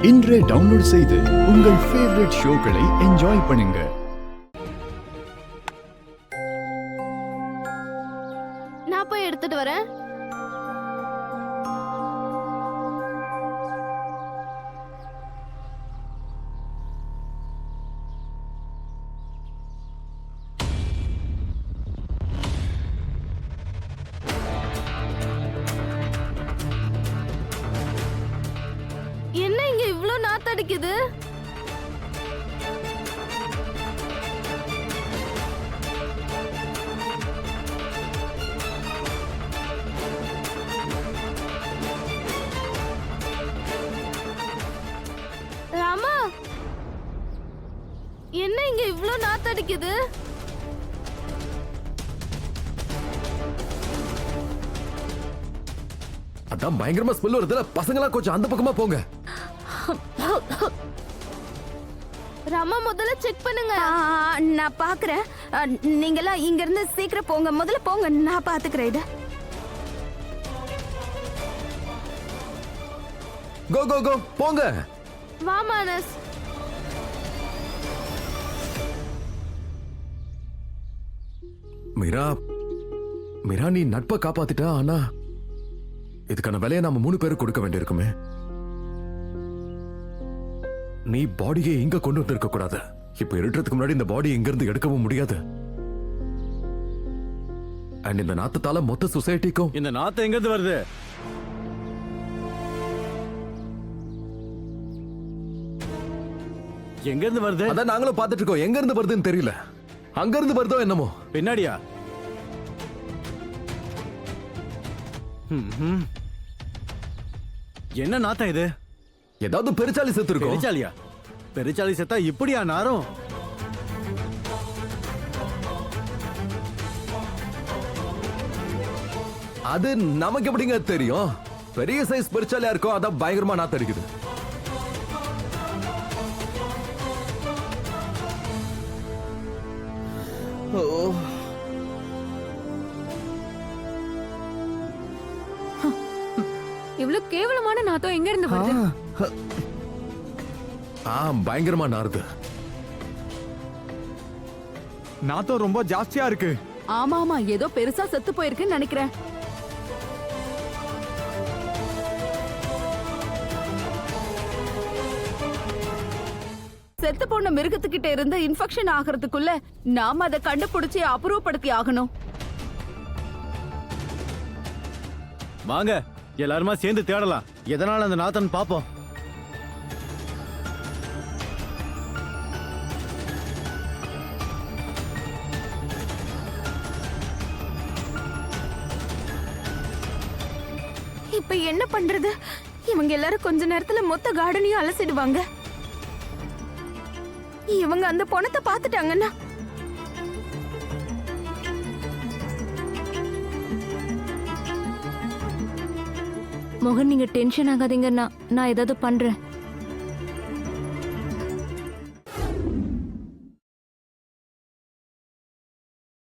இன்றே டவுன்லோட் செய்து உங்கள் ஃபேவரட் ஷோக்களை என்ஜாய் பண்ணுங்க. நான் போய் எடுத்துட்டு வரேன். என்ன இங்க இவ்ளோ நாத்தடிக்குது? ராமா, என்ன இங்க இவ்ளோ நாத்தடிக்குது? அதான் பயங்கரமா ஸ்மெல் வருதுல, பசங்களா கொஞ்சம் அந்த பக்கமா போங்க. ராமா, முதல்ல செக் பண்ணுங்க. நான் பாக்குறேன். நீங்கெல்லாம் இங்க இருந்து சீக்கிரம் போங்க, முதல்ல போங்க, நான் பாத்துக்கிறேன் இத. கோ கோ கோ போங்க. வா மானஸ். மீரா, மீரா நீ நட்பை காப்பாத்திட்டா, ஆனா இதுக்கான விலையை நாம 3 பேரும் கொடுக்க வேண்டியிருக்குமே. நீ பாடியை இங்க கொண்டு வந்து இருக்க கூடாது. இப்ப இருட்டுறதுக்கு முன்னாடி இந்த பாடி இங்க இருந்து எடுக்கவும் முடியாது. அண்ட் இந்த நாத்தத்தால மொத்த சொசைட்டிக்கும். இந்த நாத்தம் எங்க இருந்து வருது? எங்க இருந்து வருது? அதான் நாங்களும் பார்த்துட்டு இருக்கோம். எங்க இருந்து வருதுன்னு தெரியல. அங்க இருந்து வருதோ என்னமோ. பின்னாடியா? என்ன நாத்தம் இது? ஏதாவது பெருச்சாலி செத்து இருக்கும். பெருச்சாலியா? பெருச்சாலி செத்தா இப்படியா நாரும்? அது நமக்கு எப்படிங்க தெரியும்? பெரிய சைஸ் பெருச்சாலியா இருக்கும், அதான் பயங்கரமா நாத்தம் அடிக்குது. இவ்ளோ கேவலமான நாத்தம் எங்க இருந்து வருது? பயங்கரமா நாறுது. நாத்தம் ரொம்ப ஜாஸ்தியா இருக்கு. ஆமா ஆமா, ஏதோ பெருசா செத்து போயிருக்குன்னு நினைக்கிறேன். செத்து போன மிருகத்துக்கிட்ட இருந்து இன்ஃபெக்ஷன் ஆகிறதுக்குள்ள நாம அதை கண்டுபிடிச்சு அப்புறப்படுத்தி ஆகணும். வாங்க, எல்லாருமா சேர்ந்து தேடலாம். எதனால அந்த நாத்தம் பாப்போம். இப்ப என்ன பண்றது? இவங்க எல்லாரும் கொஞ்ச நேரத்துல மொத்த கார்டனையும் அலசிடுவாங்க. இவங்க அந்த பணத்தை பாத்துட்டாங்கன்னா மோகன், நீங்க டென்ஷன் ஆகாதீங்க. நான் ஏதாவது பண்றேன்.